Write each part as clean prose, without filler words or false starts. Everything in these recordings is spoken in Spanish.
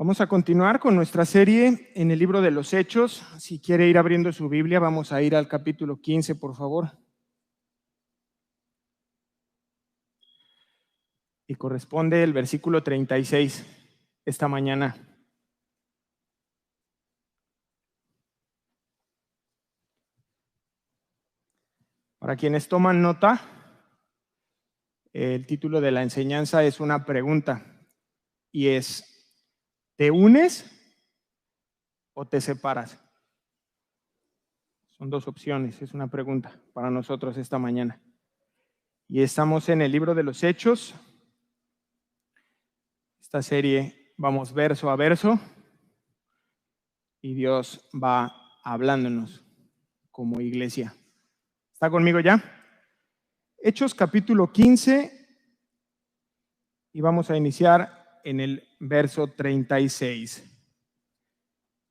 Vamos a continuar con nuestra serie en el libro de los Hechos. Si quiere ir abriendo su Biblia, vamos a ir al capítulo 15, por favor. Y corresponde el versículo 36 esta mañana. Para quienes toman nota, el título de la enseñanza es una pregunta y es: ¿te unes o te separas? Son dos opciones, es una pregunta para nosotros esta mañana. Y estamos en el libro de los Hechos. Esta serie vamos verso a verso y Dios va hablándonos como iglesia. ¿Está conmigo ya? Hechos capítulo 15 y vamos a iniciar en el verso 36.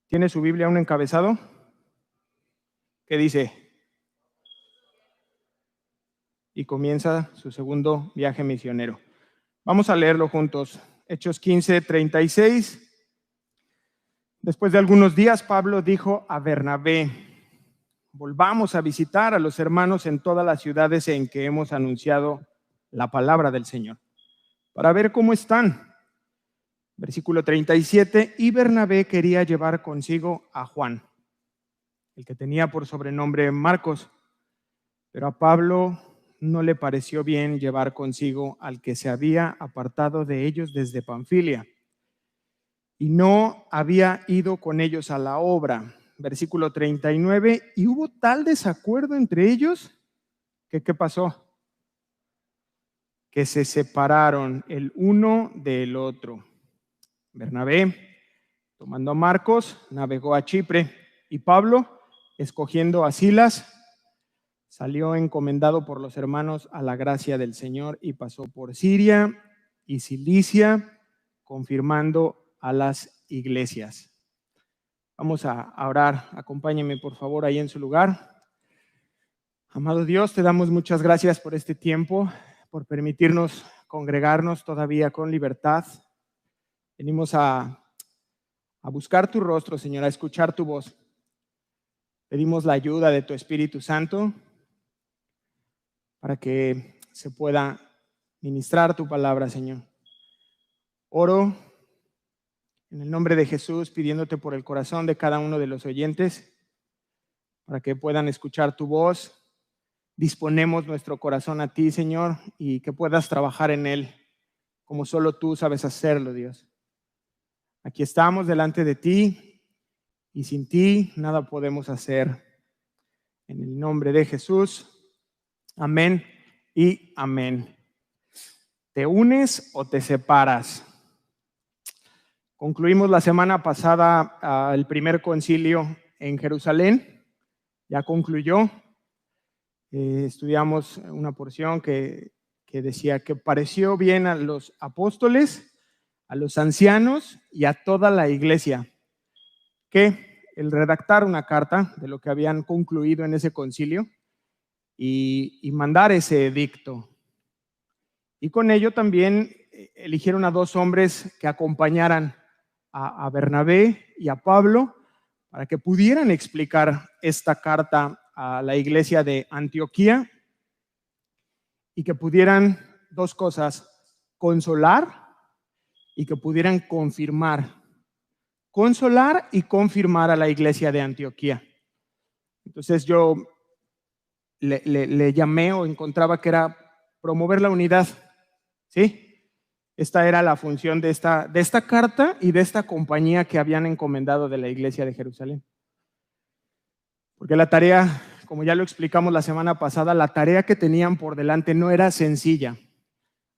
¿Tiene su Biblia un encabezado? ¿Qué dice? Y comienza su segundo viaje misionero. Vamos a leerlo juntos. Hechos 15, 36. Después de algunos días, Pablo dijo a Bernabé: volvamos a visitar a los hermanos en todas las ciudades en que hemos anunciado la palabra del Señor, para ver cómo están. Versículo 37, y Bernabé quería llevar consigo a Juan, el que tenía por sobrenombre Marcos, pero a Pablo no le pareció bien llevar consigo al que se había apartado de ellos desde Panfilia, y no había ido con ellos a la obra. Versículo 39, y hubo tal desacuerdo entre ellos que ¿qué pasó? Que se separaron el uno del otro. Bernabé, tomando a Marcos, navegó a Chipre, y Pablo, escogiendo a Silas, salió encomendado por los hermanos a la gracia del Señor y pasó por Siria y Cilicia, confirmando a las iglesias. Vamos a orar. Acompáñenme, por favor, ahí en su lugar. Amado Dios, te damos muchas gracias por este tiempo, por permitirnos congregarnos todavía con libertad. Venimos a buscar tu rostro, Señor, a escuchar tu voz. Pedimos la ayuda de tu Espíritu Santo para que se pueda ministrar tu palabra, Señor. Oro en el nombre de Jesús, pidiéndote por el corazón de cada uno de los oyentes, para que puedan escuchar tu voz. Disponemos nuestro corazón a ti, Señor, y que puedas trabajar en él como solo tú sabes hacerlo, Dios. Aquí estamos delante de ti y sin ti nada podemos hacer. En el nombre de Jesús, amén y amén. ¿Te unes o te separas? Concluimos la semana pasada el primer concilio en Jerusalén. Ya concluyó. Estudiamos una porción que decía que pareció bien a los apóstoles, a los ancianos y a toda la iglesia que el redactar una carta de lo que habían concluido en ese concilio y mandar ese edicto. Y con ello también eligieron a dos hombres que acompañaran a Bernabé y a Pablo para que pudieran explicar esta carta a la iglesia de Antioquía y que pudieran dos cosas: consolar y que pudieran confirmar. Consolar y confirmar a la iglesia de Antioquía. Entonces yo le llamé o encontraba que era promover la unidad, ¿sí? Esta era la función de esta carta y de esta compañía que habían encomendado de la iglesia de Jerusalén. Porque la tarea, como ya lo explicamos la semana pasada, la tarea que tenían por delante no era sencilla.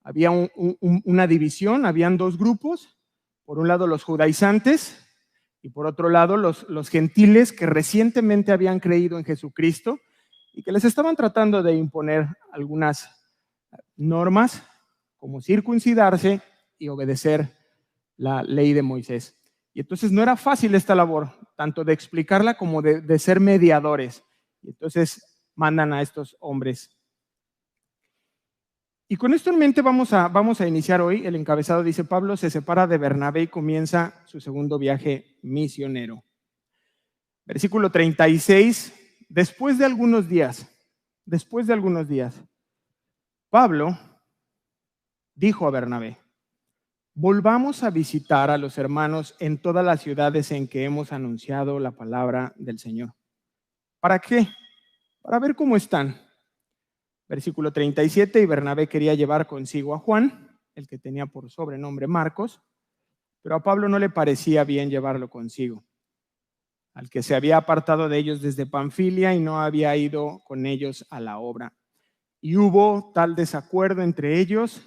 Había una división, habían dos grupos. Por un lado los judaizantes y por otro lado los gentiles que recientemente habían creído en Jesucristo y que les estaban tratando de imponer algunas normas como circuncidarse y obedecer la ley de Moisés. Y entonces no era fácil esta labor, tanto de explicarla como de ser mediadores. Y entonces mandan a estos hombres. Y con esto en mente vamos a iniciar hoy. El encabezado dice: Pablo se separa de Bernabé y comienza su segundo viaje misionero. Versículo 36, después de algunos días, Pablo dijo a Bernabé: volvamos a visitar a los hermanos en todas las ciudades en que hemos anunciado la palabra del Señor. ¿Para qué? Para ver cómo están. Versículo 37, y Bernabé quería llevar consigo a Juan, el que tenía por sobrenombre Marcos, pero a Pablo no le parecía bien llevarlo consigo, al que se había apartado de ellos desde Panfilia y no había ido con ellos a la obra. Y hubo tal desacuerdo entre ellos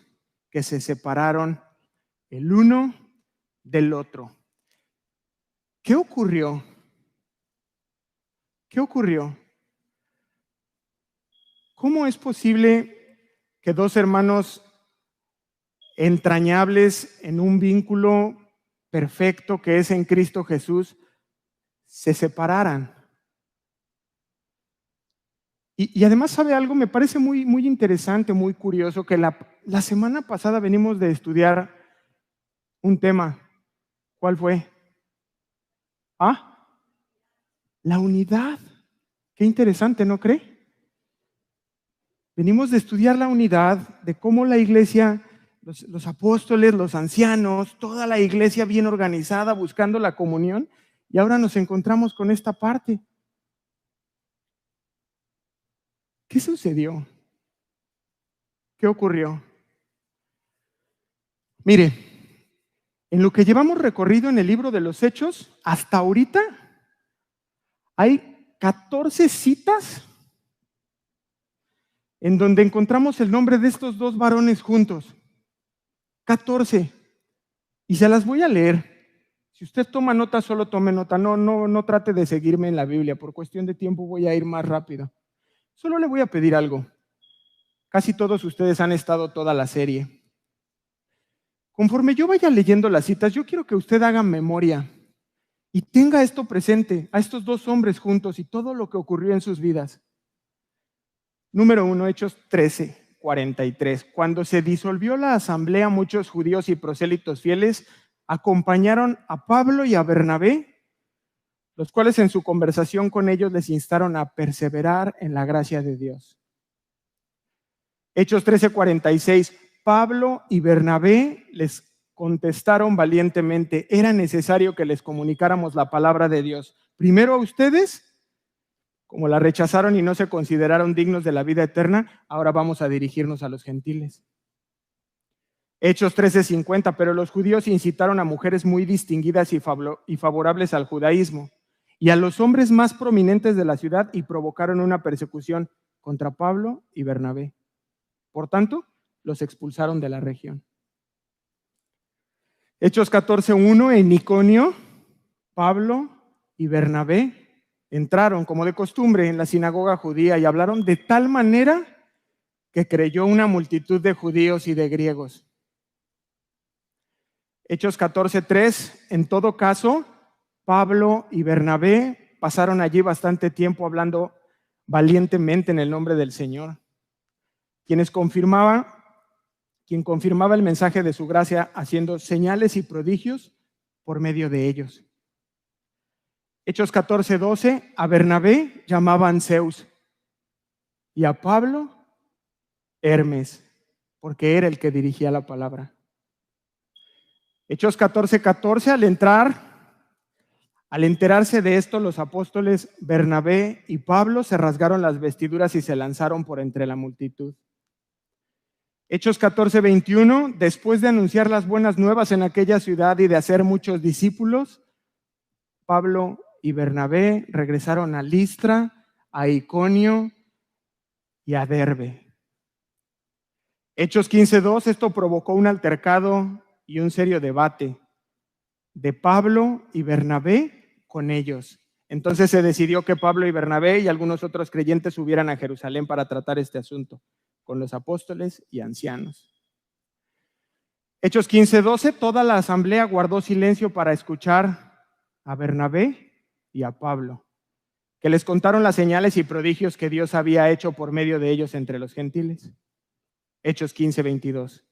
que se separaron el uno del otro. ¿Qué ocurrió? ¿Qué ocurrió? ¿Cómo es posible que dos hermanos entrañables en un vínculo perfecto que es en Cristo Jesús se separaran? Y además, ¿sabe algo? Me parece muy interesante, muy curioso, que la semana pasada venimos de estudiar un tema. ¿Cuál fue? La unidad. Qué interesante, ¿no cree? Venimos de estudiar la unidad, de cómo la iglesia, los apóstoles, los ancianos, toda la iglesia bien organizada, buscando la comunión, y ahora nos encontramos con esta parte. ¿Qué sucedió? ¿Qué ocurrió? Mire, en lo que llevamos recorrido en el libro de los Hechos, hasta ahorita hay 14 citas en donde encontramos el nombre de estos dos varones juntos. 14. Y se las voy a leer. Si usted toma nota, solo tome nota. No trate de seguirme en la Biblia. Por cuestión de tiempo voy a ir más rápido. Solo le voy a pedir algo. Casi todos ustedes han estado toda la serie. Conforme yo vaya leyendo las citas, yo quiero que usted haga memoria y tenga esto presente, a estos dos hombres juntos y todo lo que ocurrió en sus vidas. Número 1, Hechos 13, 43. Cuando se disolvió la asamblea, muchos judíos y prosélitos fieles acompañaron a Pablo y a Bernabé, los cuales en su conversación con ellos les instaron a perseverar en la gracia de Dios. Hechos 13, 46. Pablo y Bernabé les contestaron valientemente: era necesario que les comunicáramos la palabra de Dios, primero a ustedes. Como la rechazaron y no se consideraron dignos de la vida eterna, ahora vamos a dirigirnos a los gentiles. Hechos 13:50, pero los judíos incitaron a mujeres muy distinguidas y favorables al judaísmo y a los hombres más prominentes de la ciudad y provocaron una persecución contra Pablo y Bernabé. Por tanto, los expulsaron de la región. Hechos 14:1, en Iconio, Pablo y Bernabé entraron, como de costumbre, en la sinagoga judía y hablaron de tal manera que creyó una multitud de judíos y de griegos. Hechos 14:3, en todo caso, Pablo y Bernabé pasaron allí bastante tiempo hablando valientemente en el nombre del Señor, quien confirmaba el mensaje de su gracia haciendo señales y prodigios por medio de ellos. Hechos 14:12, a Bernabé llamaban Zeus y a Pablo Hermes, porque era el que dirigía la palabra. Hechos 14:14, al enterarse de esto, los apóstoles Bernabé y Pablo se rasgaron las vestiduras y se lanzaron por entre la multitud. Hechos 14:21, después de anunciar las buenas nuevas en aquella ciudad y de hacer muchos discípulos, Pablo y Bernabé regresaron a Listra, a Iconio y a Derbe. Hechos 15:2, esto provocó un altercado y un serio debate de Pablo y Bernabé con ellos. Entonces se decidió que Pablo y Bernabé y algunos otros creyentes subieran a Jerusalén para tratar este asunto con los apóstoles y ancianos. Hechos 15:12, toda la asamblea guardó silencio para escuchar a Bernabé y a Pablo, que les contaron las señales y prodigios que Dios había hecho por medio de ellos entre los gentiles. Hechos 15:22.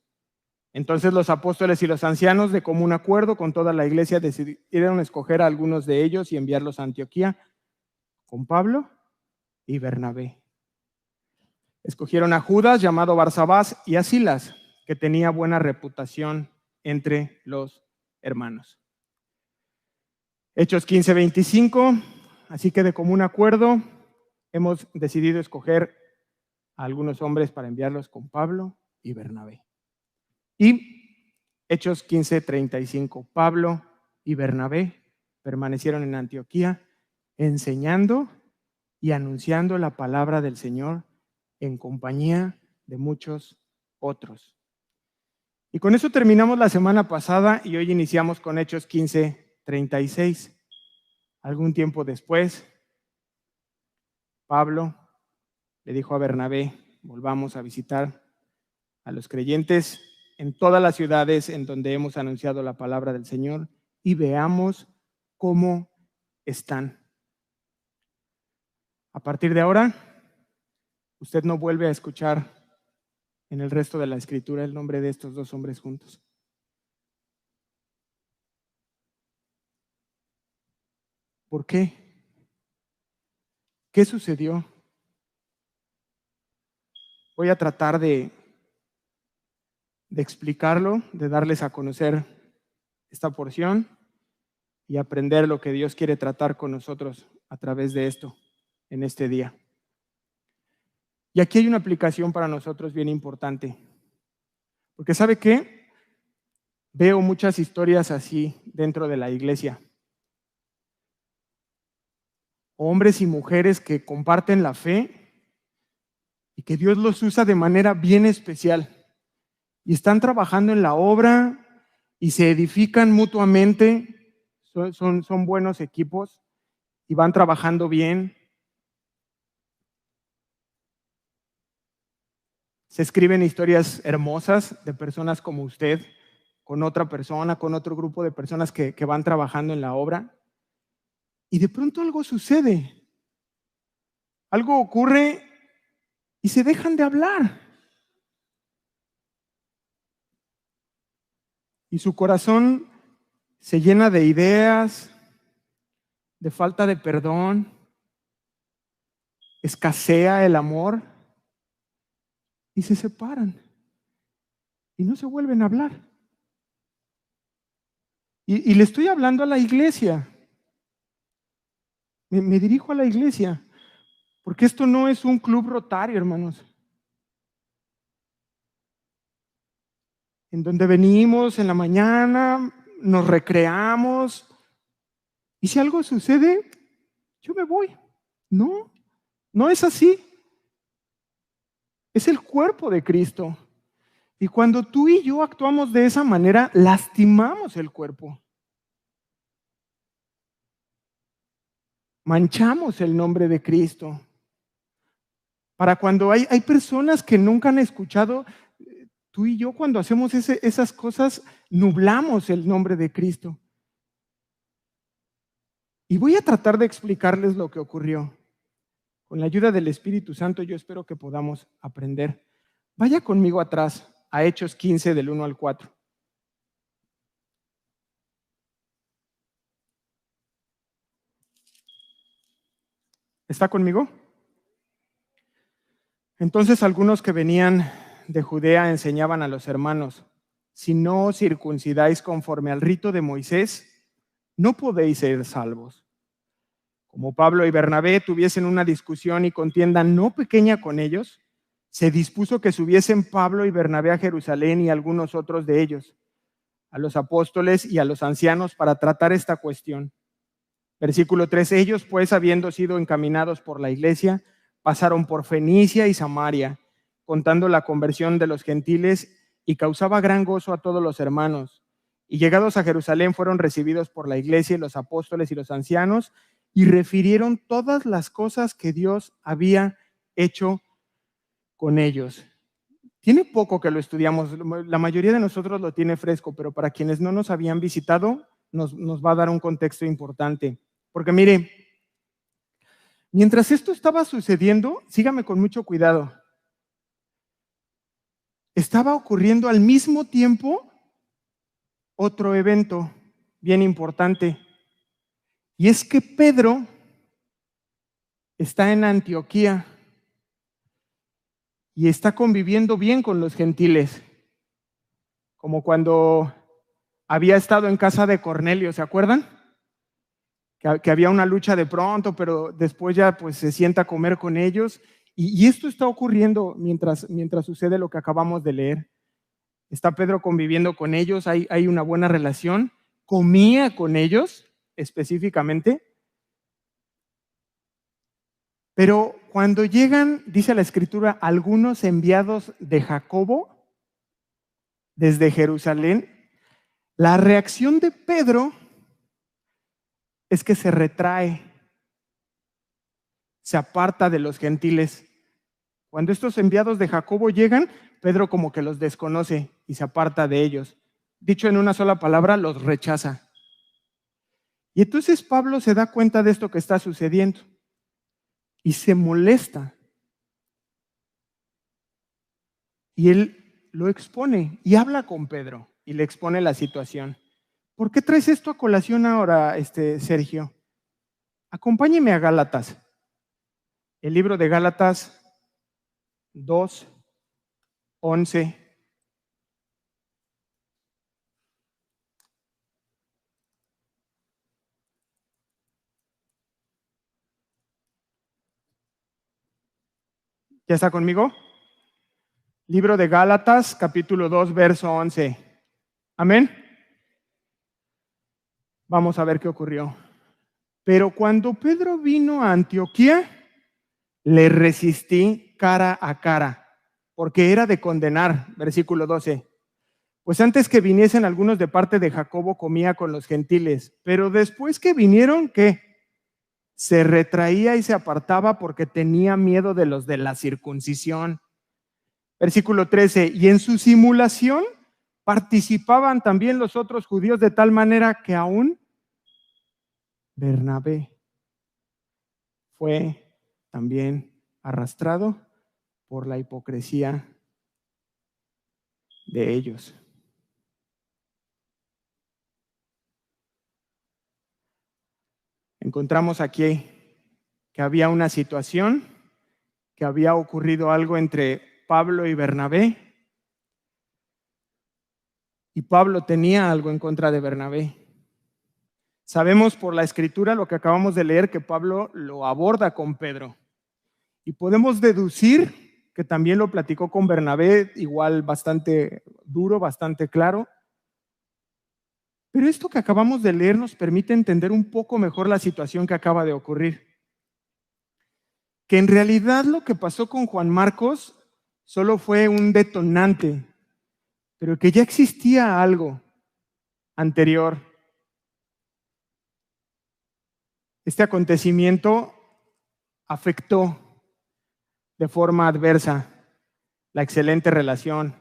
Entonces los apóstoles y los ancianos, de común acuerdo con toda la iglesia, decidieron escoger a algunos de ellos y enviarlos a Antioquía con Pablo y Bernabé. Escogieron a Judas, llamado Barsabás, y a Silas, que tenía buena reputación entre los hermanos. Hechos 15:25. Así que de común acuerdo hemos decidido escoger a algunos hombres para enviarlos con Pablo y Bernabé. Y Hechos 15:35. Pablo y Bernabé permanecieron en Antioquía enseñando y anunciando la palabra del Señor en compañía de muchos otros. Y con eso terminamos la semana pasada y hoy iniciamos con Hechos 15:36. Algún tiempo después, Pablo le dijo a Bernabé: volvamos a visitar a los creyentes en todas las ciudades en donde hemos anunciado la palabra del Señor y veamos cómo están. A partir de ahora, usted no vuelve a escuchar en el resto de la escritura el nombre de estos dos hombres juntos. ¿Por qué? ¿Qué sucedió? Voy a tratar de explicarlo, de darles a conocer esta porción y aprender lo que Dios quiere tratar con nosotros a través de esto en este día. Y aquí hay una aplicación para nosotros bien importante, porque ¿sabe qué? Veo muchas historias así dentro de la iglesia. Hombres y mujeres que comparten la fe y que Dios los usa de manera bien especial. Y están trabajando en la obra y se edifican mutuamente. Son buenos equipos y van trabajando bien. Se escriben historias hermosas de personas como usted, con otra persona, con otro grupo de personas que van trabajando en la obra. Y de pronto algo sucede. Algo ocurre y se dejan de hablar. Y su corazón se llena de ideas, de falta de perdón, escasea el amor y se separan y no se vuelven a hablar. Y le estoy hablando a la iglesia. Me dirijo a la iglesia, porque esto no es un club rotario, hermanos, en donde venimos en la mañana, nos recreamos, y si algo sucede, yo me voy. No, no es así. Es el cuerpo de Cristo. Y cuando tú y yo actuamos de esa manera, lastimamos el cuerpo. Manchamos el nombre de Cristo. Para cuando hay personas que nunca han escuchado, tú y yo cuando hacemos esas cosas, nublamos el nombre de Cristo. Y voy a tratar de explicarles lo que ocurrió. Con la ayuda del Espíritu Santo yo espero que podamos aprender. Vaya conmigo atrás a Hechos 15 del 1 al 4. ¿Está conmigo? Entonces algunos que venían de Judea enseñaban a los hermanos: si no os circuncidáis conforme al rito de Moisés, no podéis ser salvos. Como Pablo y Bernabé tuviesen una discusión y contienda no pequeña con ellos, se dispuso que subiesen Pablo y Bernabé a Jerusalén y algunos otros de ellos, a los apóstoles y a los ancianos, para tratar esta cuestión. Versículo 3: ellos pues, habiendo sido encaminados por la iglesia, pasaron por Fenicia y Samaria, contando la conversión de los gentiles, y causaba gran gozo a todos los hermanos. Y llegados a Jerusalén fueron recibidos por la iglesia y los apóstoles y los ancianos, y refirieron todas las cosas que Dios había hecho con ellos. Tiene poco que lo estudiamos, la mayoría de nosotros lo tiene fresco, pero para quienes no nos habían visitado, nos va a dar un contexto importante. Porque mire, mientras esto estaba sucediendo, sígame con mucho cuidado. estaba ocurriendo al mismo tiempo otro evento bien importante. Y es que Pedro está en Antioquía y está conviviendo bien con los gentiles, como cuando había estado en casa de Cornelio, ¿se acuerdan? Que había una lucha de pronto, pero después ya pues se sienta a comer con ellos. Y esto está ocurriendo mientras sucede lo que acabamos de leer. Está Pedro conviviendo con ellos, hay una buena relación, comía con ellos específicamente, pero cuando llegan, dice la Escritura, algunos enviados de Jacobo desde Jerusalén, la reacción de Pedro es que se retrae, se aparta de los gentiles. Cuando estos enviados de Jacobo llegan, Pedro como que los desconoce y se aparta de ellos. Dicho en una sola palabra, los rechaza. Y entonces Pablo se da cuenta de esto que está sucediendo y se molesta. Y él lo expone y habla con Pedro y le expone la situación. ¿Por qué traes esto a colación ahora, Sergio? Acompáñeme a Gálatas. El libro de Gálatas 2:11. ¿Ya está conmigo? Libro de Gálatas, capítulo 2, verso 11. Amén. Vamos a ver qué ocurrió. Pero cuando Pedro vino a Antioquía, le resistí cara a cara, porque era de condenar. Versículo 12. Pues antes que viniesen algunos de parte de Jacobo, comía con los gentiles, pero después que vinieron, ¿qué? Se retraía y se apartaba porque tenía miedo de los de la circuncisión. Versículo 13, y en su simulación participaban también los otros judíos de tal manera que aún Bernabé fue también arrastrado por la hipocresía de ellos. Encontramos aquí que había una situación, que había ocurrido algo entre Pablo y Bernabé, y Pablo tenía algo en contra de Bernabé. Sabemos por la escritura, lo que acabamos de leer, que Pablo lo aborda con Pedro. Y podemos deducir que también lo platicó con Bernabé, igual bastante duro, bastante claro. Pero esto que acabamos de leer nos permite entender un poco mejor la situación que acaba de ocurrir. Que en realidad lo que pasó con Juan Marcos solo fue un detonante, pero que ya existía algo anterior. Este acontecimiento afectó de forma adversa la excelente relación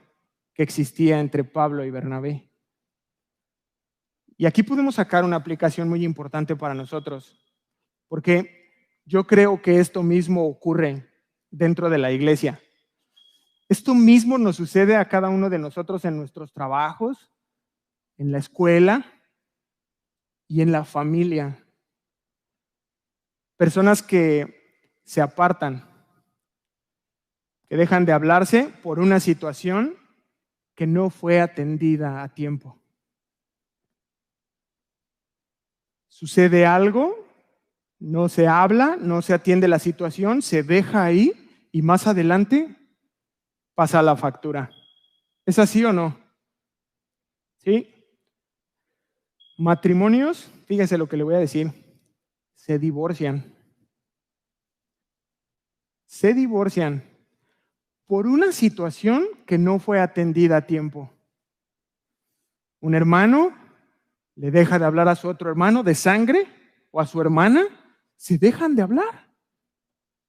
que existía entre Pablo y Bernabé. Y aquí podemos sacar una aplicación muy importante para nosotros, porque yo creo que esto mismo ocurre dentro de la iglesia. Esto mismo nos sucede a cada uno de nosotros en nuestros trabajos, en la escuela y en la familia. Personas que se apartan, que dejan de hablarse por una situación que no fue atendida a tiempo. Sucede algo, no se habla, no se atiende la situación, se deja ahí y más adelante pasa la factura. ¿Es así o no? ¿Sí? Matrimonios, fíjense lo que le voy a decir, se divorcian. Se divorcian por una situación que no fue atendida a tiempo. Un hermano le deja de hablar a su otro hermano de sangre o a su hermana, se dejan de hablar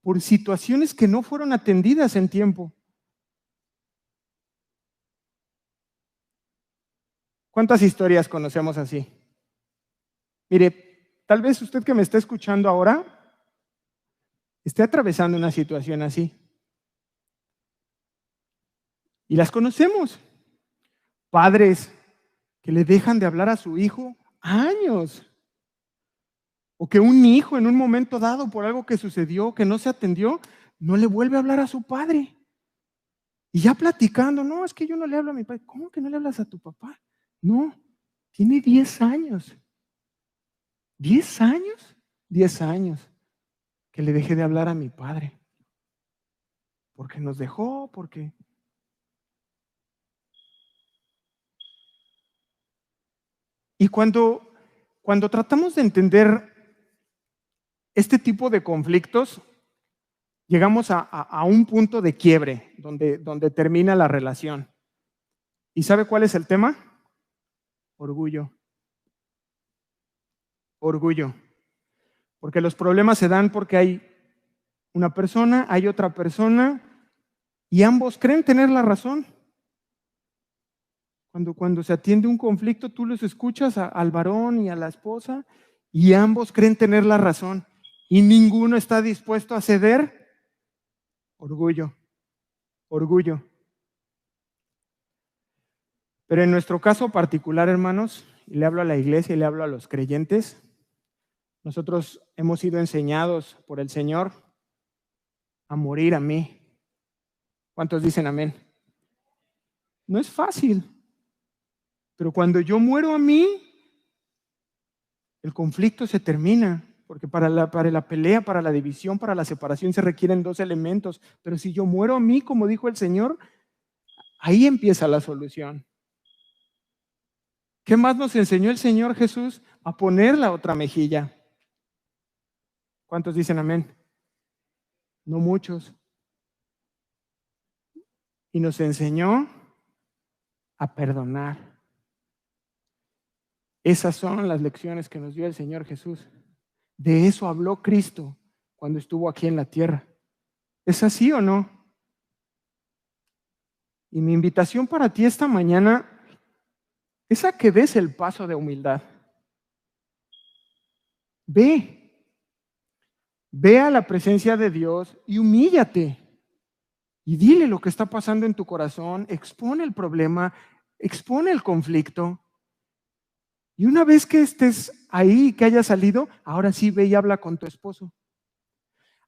por situaciones que no fueron atendidas en tiempo. ¿Cuántas historias conocemos así? Mire, tal vez usted que me está escuchando ahora esté atravesando una situación así. Y las conocemos. Padres que le dejan de hablar a su hijo años. O que un hijo en un momento dado por algo que sucedió, que no se atendió, no le vuelve a hablar a su padre. Y ya platicando, no, es que yo no le hablo a mi padre. ¿Cómo que no le hablas a tu papá? No, tiene 10 años. ¿10 años? 10 años que le dejé de hablar a mi padre. Porque nos dejó, porque... Y cuando tratamos de entender este tipo de conflictos, llegamos a un punto de quiebre donde termina la relación. ¿Y sabe cuál es el tema? Orgullo. Orgullo. Porque los problemas se dan porque hay una persona, hay otra persona, y ambos creen tener la razón. Cuando se atiende un conflicto, tú los escuchas al varón y a la esposa, y ambos creen tener la razón, y ninguno está dispuesto a ceder. Orgullo, orgullo. Pero en nuestro caso particular, hermanos, y le hablo a la iglesia y le hablo a los creyentes, nosotros hemos sido enseñados por el Señor a morir a mí. ¿Cuántos dicen amén? No es fácil, pero cuando yo muero a mí, el conflicto se termina, porque para la pelea, para la división, para la separación se requieren 2 elementos, pero si yo muero a mí, como dijo el Señor, ahí empieza la solución. ¿Qué más nos enseñó el Señor Jesús? A poner la otra mejilla. ¿Cuántos dicen amén? No muchos. Y nos enseñó a perdonar. Esas son las lecciones que nos dio el Señor Jesús. De eso habló Cristo cuando estuvo aquí en la tierra. ¿Es así o no? Y mi invitación para ti esta mañana es a que des el paso de humildad. Ve a la presencia de Dios y humíllate. Y dile lo que está pasando en tu corazón, expone el problema, expone el conflicto. Y una vez que estés ahí, que hayas salido, ahora sí ve y habla con tu esposo.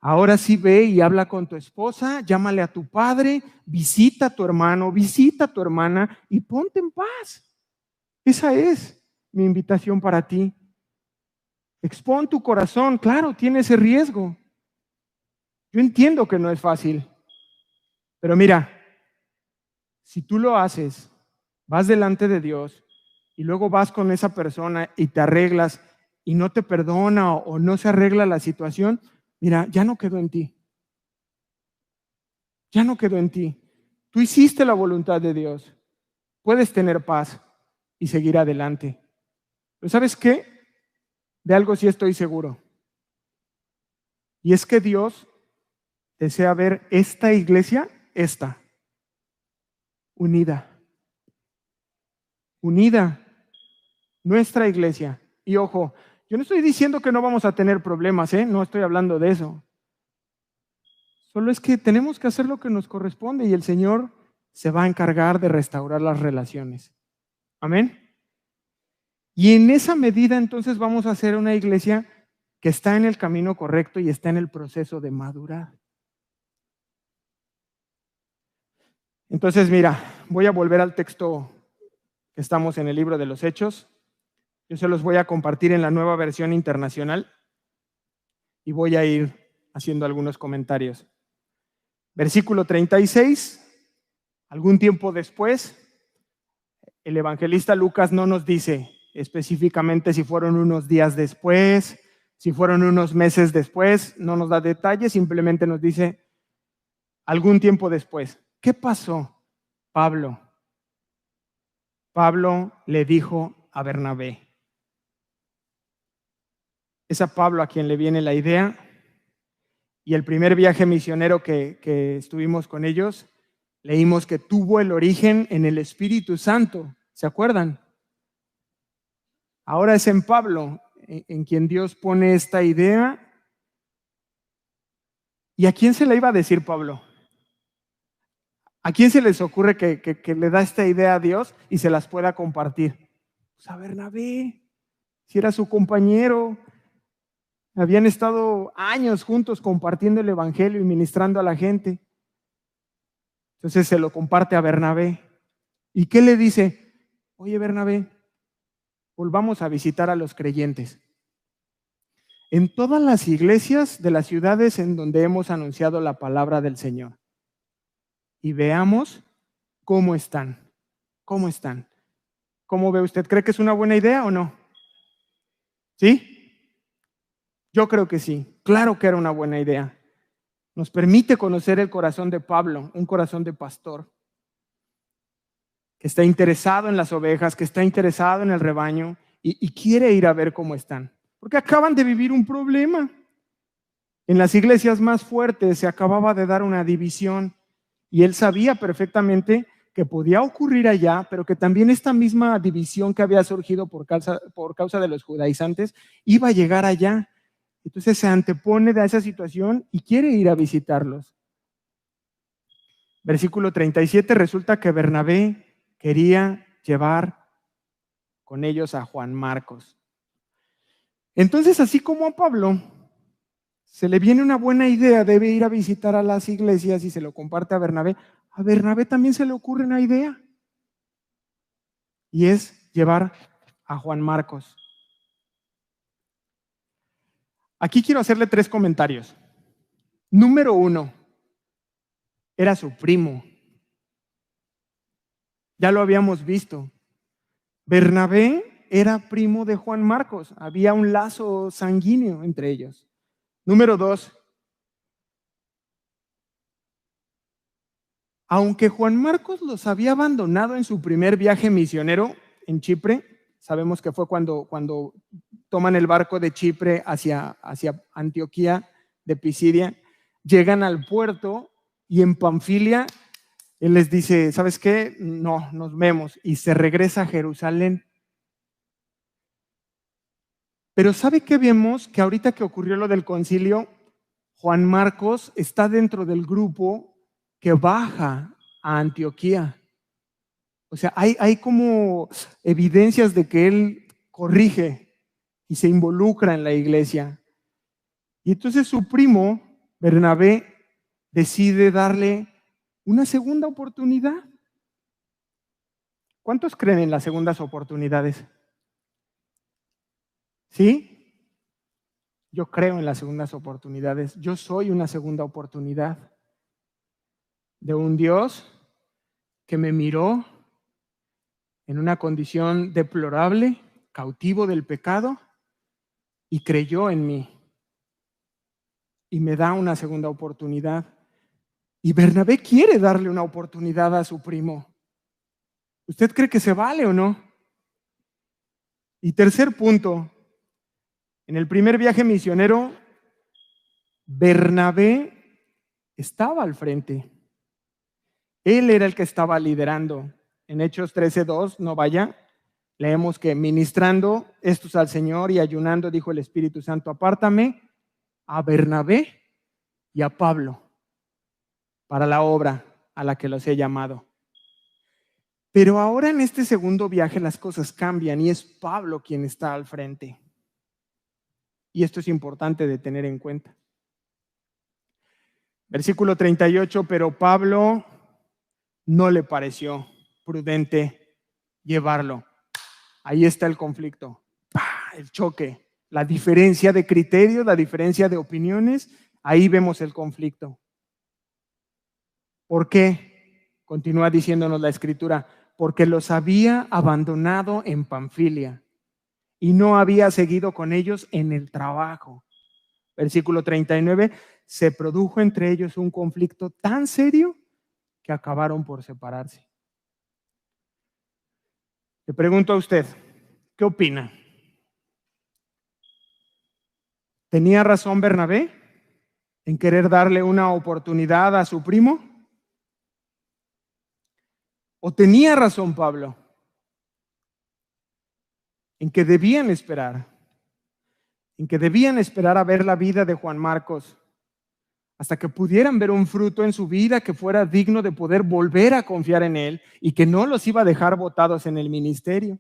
Ahora sí ve y habla con tu esposa, llámale a tu padre, visita a tu hermano, visita a tu hermana y ponte en paz. Esa es mi invitación para ti. Expón tu corazón, claro, tiene ese riesgo. Yo entiendo que no es fácil, pero mira, si tú lo haces, vas delante de Dios y luego vas con esa persona y te arreglas y no te perdona o no se arregla la situación, mira, ya no quedó en ti. Ya no quedó en ti. Tú hiciste la voluntad de Dios. Puedes tener paz y seguir adelante. Pero ¿sabes qué? De algo sí estoy seguro. Y es que Dios desea ver esta iglesia, unida. Unida. Nuestra iglesia. Y ojo, yo no estoy diciendo que no vamos a tener problemas, no estoy hablando de eso. Solo es que tenemos que hacer lo que nos corresponde y el Señor se va a encargar de restaurar las relaciones. Amén. Y en esa medida entonces vamos a hacer una iglesia que está en el camino correcto y está en el proceso de madurar. Entonces, mira, voy a volver al texto que estamos en el libro de los Hechos. Yo se los voy a compartir en la Nueva Versión Internacional y voy a ir haciendo algunos comentarios. Versículo 36, algún tiempo después, el evangelista Lucas no nos dice específicamente si fueron unos días después, si fueron unos meses después, no nos da detalles, simplemente nos dice algún tiempo después. ¿Qué pasó? Pablo le dijo a Bernabé. Es a Pablo a quien le viene la idea. Y el primer viaje misionero que estuvimos con ellos, leímos que tuvo el origen en el Espíritu Santo. ¿Se acuerdan? Ahora es en Pablo en quien Dios pone esta idea. ¿Y a quién se la iba a decir Pablo? ¿A quién se les ocurre que le da esta idea a Dios y se las pueda compartir? Pues a Bernabé, si era su compañero. Habían estado años juntos compartiendo el evangelio y ministrando a la gente. Entonces se lo comparte a Bernabé. ¿Y qué le dice? Oye, Bernabé, volvamos a visitar a los creyentes. En todas las iglesias de las ciudades en donde hemos anunciado la palabra del Señor. Y veamos cómo están. ¿Cómo están? ¿Cómo ve usted? ¿Cree que es una buena idea o no? ¿Sí? Yo creo que sí. Claro que era una buena idea. Nos permite conocer el corazón de Pablo, un corazón de pastor, que está interesado en las ovejas, que está interesado en el rebaño y quiere ir a ver cómo están. Porque acaban de vivir un problema. En las iglesias más fuertes se acababa de dar una división y él sabía perfectamente que podía ocurrir allá, pero que también esta misma división que había surgido por causa de los judaizantes iba a llegar allá. Entonces se antepone a esa situación y quiere ir a visitarlos. Versículo 37, resulta que Bernabé quería llevar con ellos a Juan Marcos. Entonces, así como a Pablo se le viene una buena idea, debe ir a visitar a las iglesias y se lo comparte a Bernabé también se le ocurre una idea. Y es llevar a Juan Marcos. Aquí quiero hacerle 3 comentarios. Número 1, era su primo. Ya lo habíamos visto. Bernabé era primo de Juan Marcos. Había un lazo sanguíneo entre ellos. Número 2, aunque Juan Marcos los había abandonado en su primer viaje misionero en Chipre, sabemos que fue cuando toman el barco de Chipre hacia Antioquía de Pisidia, llegan al puerto y en Panfilia él les dice, ¿sabes qué? No, nos vemos, y se regresa a Jerusalén. Pero ¿sabe qué vemos? Que ahorita que ocurrió lo del concilio, Juan Marcos está dentro del grupo que baja a Antioquía. O sea, hay como evidencias de que él corrige y se involucra en la iglesia. Y entonces su primo, Bernabé, decide darle una segunda oportunidad. ¿Cuántos creen en las segundas oportunidades? ¿Sí? Yo creo en las segundas oportunidades. Yo soy una segunda oportunidad de un Dios que me miró en una condición deplorable, cautivo del pecado, y creyó en mí. Y me da una segunda oportunidad. Y Bernabé quiere darle una oportunidad a su primo. ¿Usted cree que se vale o no? Y tercer punto, en el primer viaje misionero, Bernabé estaba al frente. Él era el que estaba liderando. En Hechos 13:2, no vaya, leemos que ministrando estos al Señor y ayunando, dijo el Espíritu Santo, apártame a Bernabé y a Pablo para la obra a la que los he llamado. Pero ahora en este segundo viaje las cosas cambian y es Pablo quien está al frente. Y esto es importante de tener en cuenta. Versículo 38, pero Pablo no le pareció prudente llevarlo. Ahí está el conflicto, el choque, la diferencia de criterios, la diferencia de opiniones. Ahí vemos el conflicto. ¿Por qué? Continúa diciéndonos la Escritura, porque los había abandonado en Panfilia y no había seguido con ellos en el trabajo. Versículo 39, se produjo entre ellos un conflicto tan serio que acabaron por separarse. Le pregunto a usted, ¿qué opina? ¿Tenía razón Bernabé en querer darle una oportunidad a su primo? ¿O tenía razón Pablo en que debían esperar? En que debían esperar a ver la vida de Juan Marcos, hasta que pudieran ver un fruto en su vida que fuera digno de poder volver a confiar en Él y que no los iba a dejar botados en el ministerio.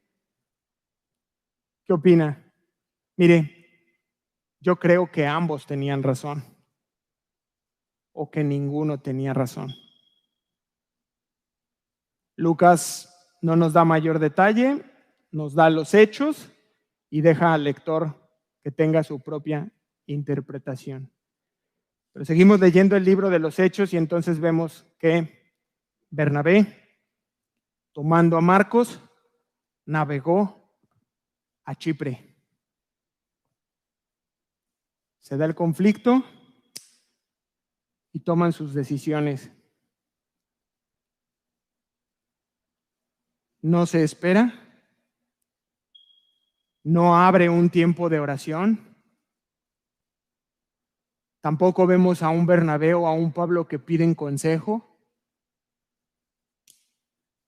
¿Qué opina? Mire, yo creo que ambos tenían razón o que ninguno tenía razón. Lucas no nos da mayor detalle, nos da los hechos y deja al lector que tenga su propia interpretación. Pero seguimos leyendo el libro de los Hechos y entonces vemos que Bernabé, tomando a Marcos, navegó a Chipre. Se da el conflicto y toman sus decisiones. No se espera, no abre un tiempo de oración. Tampoco vemos a un Bernabé o a un Pablo que piden consejo.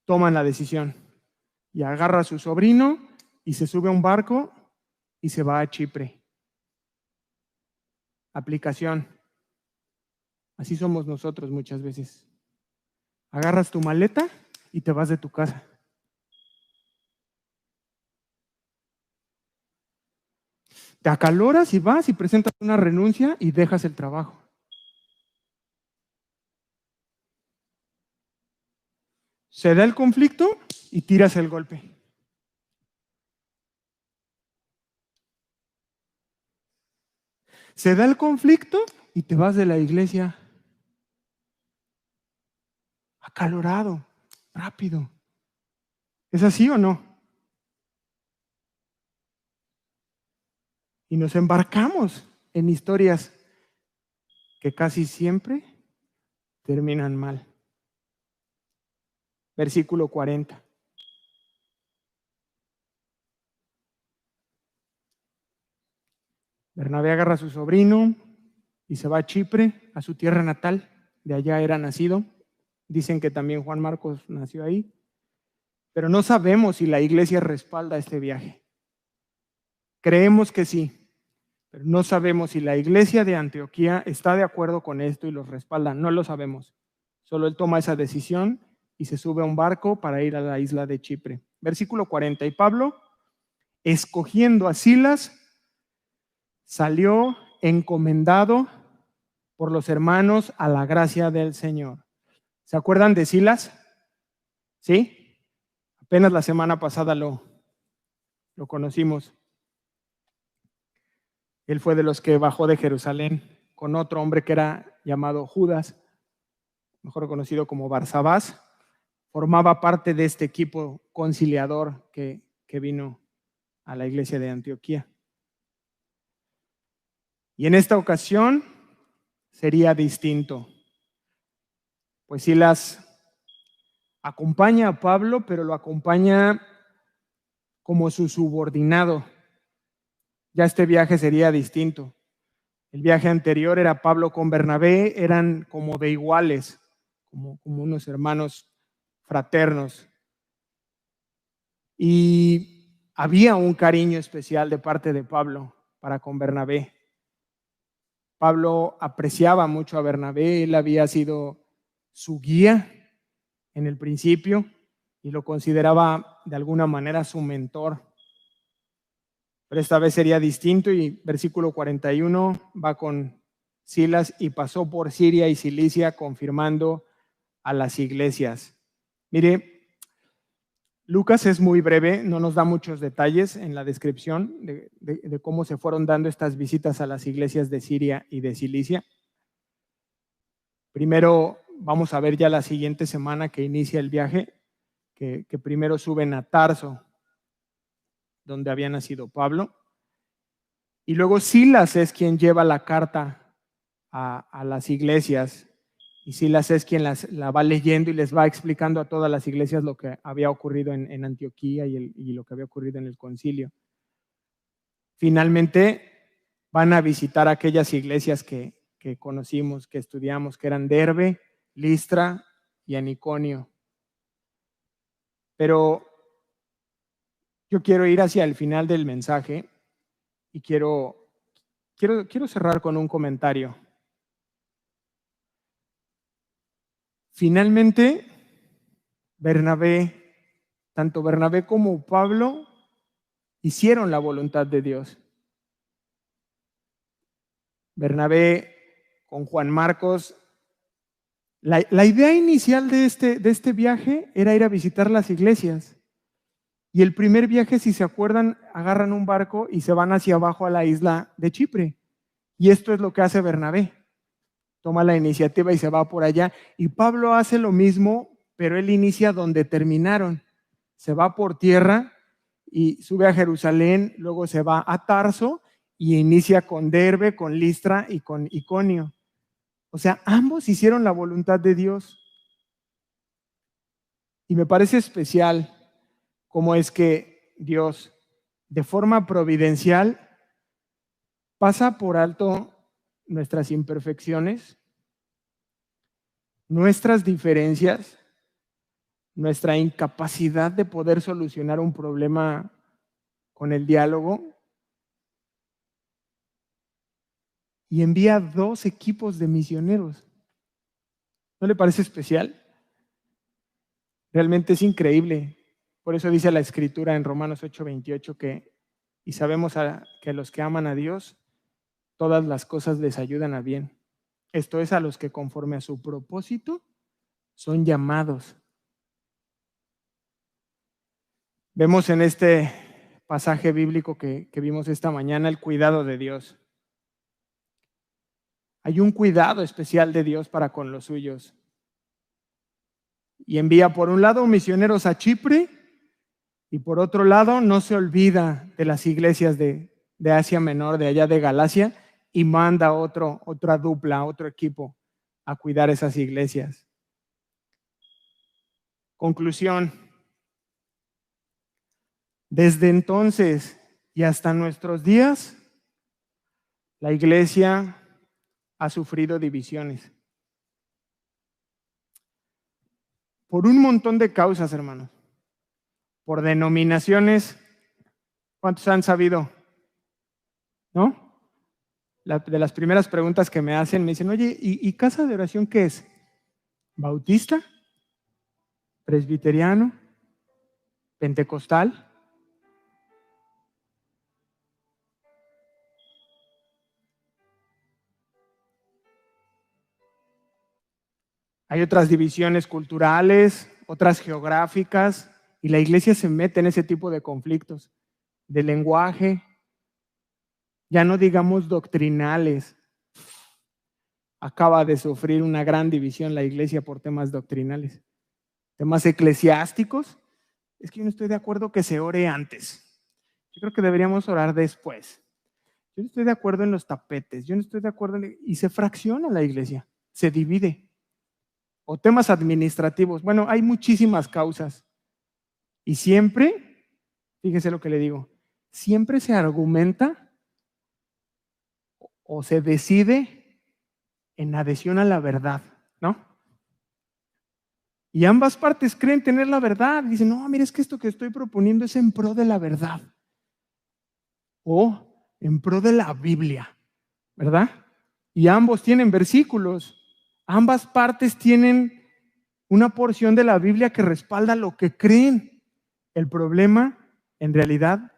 Toman la decisión y agarra a su sobrino y se sube a un barco y se va a Chipre. Aplicación. Así somos nosotros muchas veces. Agarras tu maleta y te vas de tu casa. Te acaloras y vas y presentas una renuncia y dejas el trabajo. Se da el conflicto y tiras el golpe. Se da el conflicto y te vas de la iglesia acalorado, rápido. ¿Es así o no? Y nos embarcamos en historias que casi siempre terminan mal. Versículo 40. Bernabé agarra a su sobrino y se va a Chipre, a su tierra natal. De allá era nacido. Dicen que también Juan Marcos nació ahí. Pero no sabemos si la iglesia respalda este viaje. Creemos que sí, pero no sabemos si la iglesia de Antioquía está de acuerdo con esto y los respalda. No lo sabemos. Solo él toma esa decisión y se sube a un barco para ir a la isla de Chipre. Versículo 40. Y Pablo, escogiendo a Silas, salió encomendado por los hermanos a la gracia del Señor. ¿Se acuerdan de Silas? ¿Sí? Apenas la semana pasada lo conocimos. Él fue de los que bajó de Jerusalén con otro hombre que era llamado Judas, mejor conocido como Barsabás. Formaba parte de este equipo conciliador que vino a la iglesia de Antioquía. Y en esta ocasión sería distinto, pues Silas acompaña a Pablo, pero lo acompaña como su subordinado. Ya este viaje sería distinto. El viaje anterior era Pablo con Bernabé, eran como de iguales, como unos hermanos fraternos. Y había un cariño especial de parte de Pablo para con Bernabé. Pablo apreciaba mucho a Bernabé, él había sido su guía en el principio y lo consideraba de alguna manera su mentor. Pero esta vez sería distinto y versículo 41 va con Silas y pasó por Siria y Cilicia confirmando a las iglesias. Mire, Lucas es muy breve, no nos da muchos detalles en la descripción de cómo se fueron dando estas visitas a las iglesias de Siria y de Cilicia. Primero vamos a ver ya la siguiente semana que inicia el viaje, que primero suben a Tarso, donde había nacido Pablo. Y luego Silas es quien lleva la carta a las iglesias. Y Silas es quien la va leyendo y les va explicando a todas las iglesias lo que había ocurrido en Antioquía y lo que había ocurrido en el concilio. Finalmente van a visitar aquellas iglesias que conocimos, que estudiamos, que eran Derbe, Listra y Aniconio. Pero yo quiero ir hacia el final del mensaje y quiero cerrar con un comentario. Finalmente, tanto Bernabé como Pablo hicieron la voluntad de Dios. Bernabé con Juan Marcos. La idea inicial de este viaje era ir a visitar las iglesias. Y el primer viaje, si se acuerdan, agarran un barco y se van hacia abajo a la isla de Chipre. Y esto es lo que hace Bernabé. Toma la iniciativa y se va por allá. Y Pablo hace lo mismo, pero él inicia donde terminaron. Se va por tierra y sube a Jerusalén, luego se va a Tarso y inicia con Derbe, con Listra y con Iconio. O sea, ambos hicieron la voluntad de Dios. Y me parece especial cómo es que Dios, de forma providencial, pasa por alto nuestras imperfecciones, nuestras diferencias, nuestra incapacidad de poder solucionar un problema con el diálogo, y envía 2 equipos de misioneros. ¿No le parece especial? Realmente es increíble. Por eso dice la Escritura en Romanos 8:28 y sabemos que a los que aman a Dios, todas las cosas les ayudan a bien. Esto es, a los que conforme a su propósito son llamados. Vemos en este pasaje bíblico que vimos esta mañana el cuidado de Dios. Hay un cuidado especial de Dios para con los suyos. Y envía por un lado misioneros a Chipre y por otro lado no se olvida de las iglesias de Asia Menor, de allá de Galacia, y manda otra dupla, otro equipo a cuidar esas iglesias. Conclusión. Desde entonces y hasta nuestros días, la iglesia ha sufrido divisiones. Por un montón de causas, hermanos. Por denominaciones. ¿Cuántos han sabido? ¿No? De las primeras preguntas que me hacen, me dicen, oye, ¿y casa de oración qué es? ¿Bautista? ¿Presbiteriano? ¿Pentecostal? Hay otras divisiones culturales, otras geográficas, y la iglesia se mete en ese tipo de conflictos, de lenguaje, ya no digamos doctrinales. Acaba de sufrir una gran división la iglesia por temas doctrinales. Temas eclesiásticos, es que yo no estoy de acuerdo que se ore antes. Yo creo que deberíamos orar después. Yo no estoy de acuerdo en los tapetes, yo no estoy de acuerdo y se fracciona la iglesia, se divide. O temas administrativos. Bueno, hay muchísimas causas. Y siempre, fíjese lo que le digo, siempre se argumenta o se decide en adhesión a la verdad, ¿no? Y ambas partes creen tener la verdad. Dicen, no, mira, es que esto que estoy proponiendo es en pro de la verdad. O en pro de la Biblia, ¿verdad? Y ambos tienen versículos. Ambas partes tienen una porción de la Biblia que respalda lo que creen. El problema, en realidad,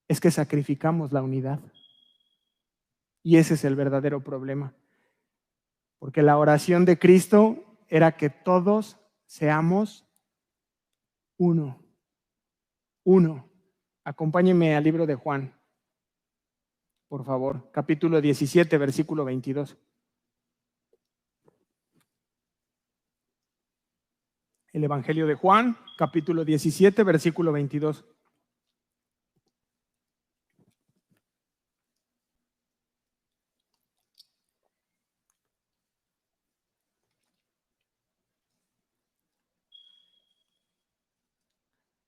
es que sacrificamos la unidad. Y ese es el verdadero problema. Porque la oración de Cristo era que todos seamos uno. Uno. Acompáñenme al libro de Juan, por favor. Capítulo 17, versículo 22. El Evangelio de Juan, capítulo 17, versículo 22.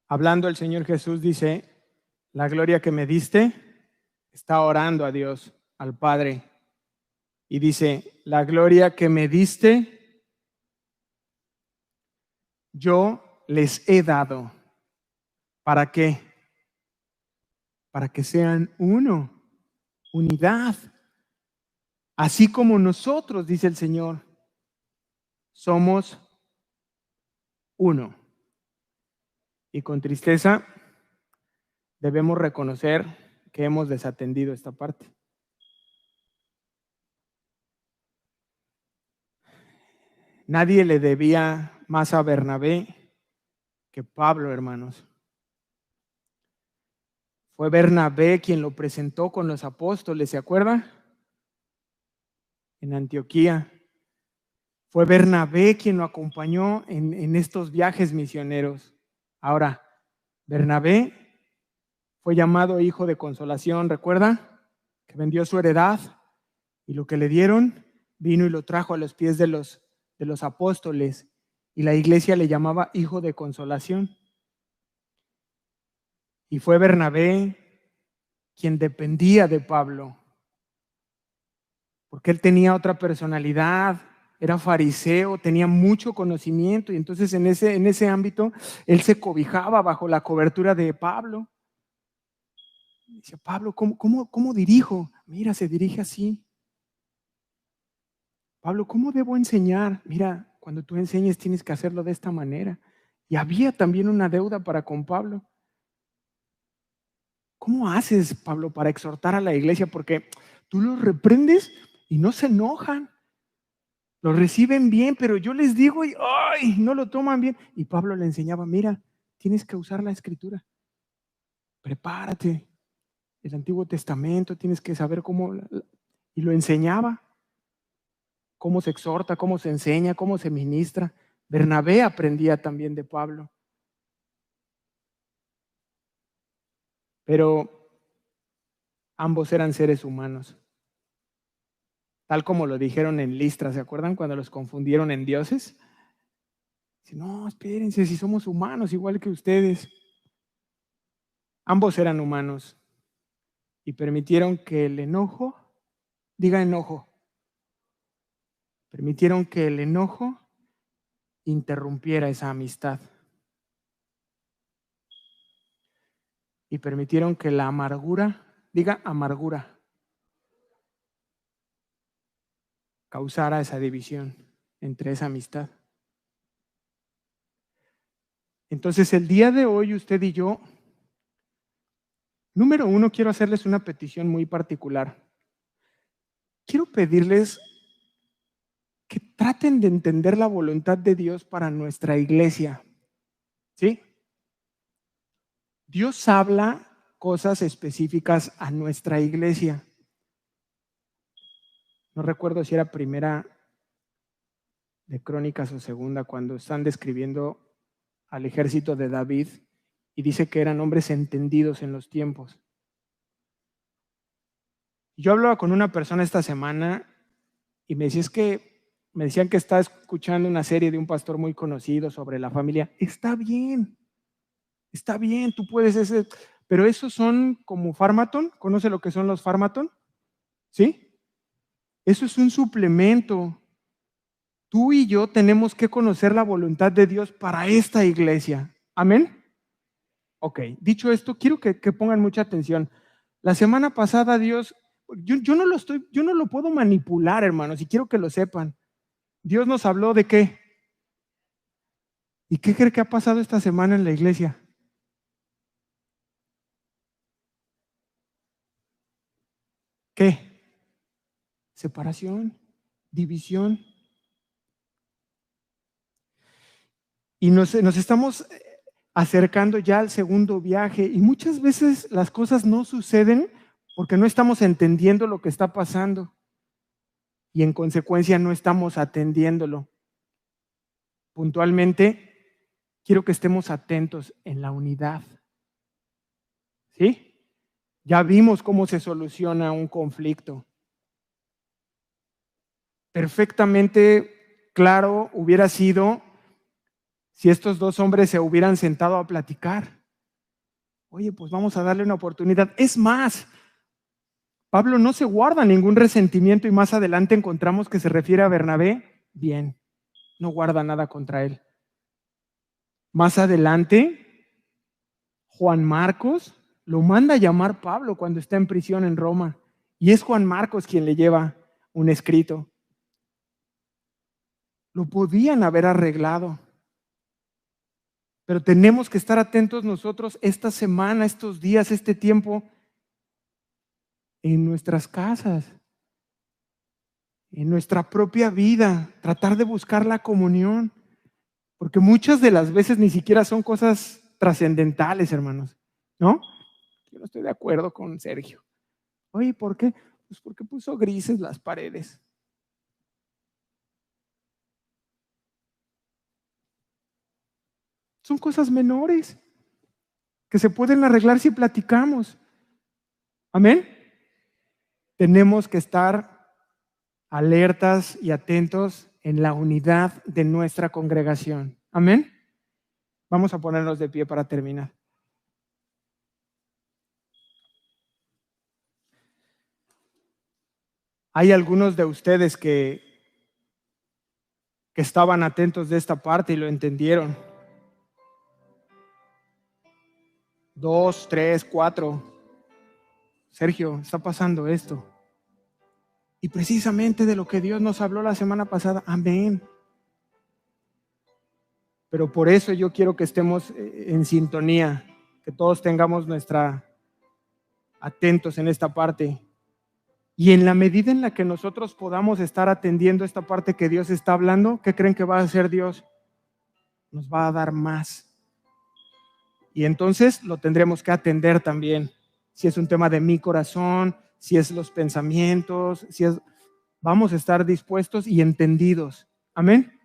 Hablando el Señor Jesús dice, la gloria que me diste, está orando a Dios, al Padre. Y dice, la gloria que me diste, yo les he dado. ¿Para qué? Para que sean uno, unidad. Así como nosotros, dice el Señor. somos uno. Y con tristeza debemos reconocer que hemos desatendido esta parte. Nadie le debía más a Bernabé que Pablo, hermanos. Fue Bernabé quien lo presentó con los apóstoles, ¿se acuerda? En Antioquía. Fue Bernabé quien lo acompañó en estos viajes misioneros. Ahora, Bernabé fue llamado hijo de consolación, ¿recuerda? Que vendió su heredad y lo que le dieron vino y lo trajo a los pies de los apóstoles, y la iglesia le llamaba hijo de consolación. Y fue Bernabé quien dependía de Pablo, porque él tenía otra personalidad, era fariseo, tenía mucho conocimiento, y entonces en ese ámbito él se cobijaba bajo la cobertura de Pablo. Dice, Pablo, ¿cómo dirijo? Mira, se dirige así. Pablo, ¿cómo debo enseñar? Mira, cuando tú enseñes tienes que hacerlo de esta manera. Y había también una deuda para con Pablo. ¿Cómo haces, Pablo, para exhortar a la iglesia? Porque tú los reprendes y no se enojan. Lo reciben bien, pero yo les digo y ¡ay! No lo toman bien. Y Pablo le enseñaba, mira, tienes que usar la escritura. Prepárate. El Antiguo Testamento, tienes que saber cómo. Y lo enseñaba. Cómo se exhorta, cómo se enseña, cómo se ministra. Bernabé aprendía también de Pablo. Pero ambos eran seres humanos. Tal como lo dijeron en Listra, ¿se acuerdan cuando los confundieron en dioses? Dice, no, espérense, si somos humanos igual que ustedes. Ambos eran humanos y permitieron que el enojo, diga enojo, permitieron que el enojo interrumpiera esa amistad. Y permitieron que la amargura, diga amargura, causara esa división entre esa amistad. Entonces, el día de hoy, usted y yo, número uno, quiero hacerles una petición muy particular. Quiero pedirles que traten de entender la voluntad de Dios para nuestra iglesia. ¿Sí? Dios habla cosas específicas a nuestra iglesia. No recuerdo si era primera de Crónicas o segunda, cuando están describiendo al ejército de David y dice que eran hombres entendidos en los tiempos. Yo hablaba con una persona esta semana y me decían que está escuchando una serie de un pastor muy conocido sobre la familia. Está bien, tú puedes pero esos son como Pharmaton. ¿Conoce lo que son los Pharmaton? ¿Sí? Eso es un suplemento. Tú y yo tenemos que conocer la voluntad de Dios para esta iglesia. ¿Amén? Ok, dicho esto, quiero que pongan mucha atención. La semana pasada Dios, yo no lo puedo manipular, hermanos, y quiero que lo sepan. Dios nos habló de qué. ¿Y qué cree que ha pasado esta semana en la iglesia? ¿Qué? Separación, división. Y nos estamos acercando ya al segundo viaje y muchas veces las cosas no suceden porque no estamos entendiendo lo que está pasando y en consecuencia no estamos atendiéndolo. Puntualmente, quiero que estemos atentos en la unidad. ¿Sí? Ya vimos cómo se soluciona un conflicto. Perfectamente claro hubiera sido si estos dos hombres se hubieran sentado a platicar. Oye, pues vamos a darle una oportunidad. Es más, Pablo no se guarda ningún resentimiento y más adelante encontramos que se refiere a Bernabé. Bien, no guarda nada contra él. Más adelante, Juan Marcos lo manda a llamar Pablo cuando está en prisión en Roma. Y es Juan Marcos quien le lleva un escrito. Lo podían haber arreglado. Pero tenemos que estar atentos nosotros esta semana, estos días, este tiempo, en nuestras casas, en nuestra propia vida, tratar de buscar la comunión, porque muchas de las veces ni siquiera son cosas trascendentales, hermanos, ¿no? Yo no estoy de acuerdo con Sergio. Oye, ¿por qué? Pues porque puso grises las paredes. Son cosas menores que se pueden arreglar si platicamos. Amén. Tenemos que estar alertas y atentos en la unidad de nuestra congregación. Amén. Vamos a ponernos de pie para terminar. Hay algunos de ustedes que estaban atentos de esta parte y lo entendieron. 2, 3, 4. Sergio, está pasando esto. Y precisamente de lo que Dios nos habló la semana pasada. Amén. Pero por eso yo quiero que estemos en sintonía, que todos tengamos atentos en esta parte. Y en la medida en la que nosotros podamos estar atendiendo esta parte que Dios está hablando, ¿qué creen que va a hacer Dios? Nos va a dar más. Y entonces lo tendremos que atender también. Si es un tema de mi corazón, si es los pensamientos, vamos a estar dispuestos y entendidos. Amén.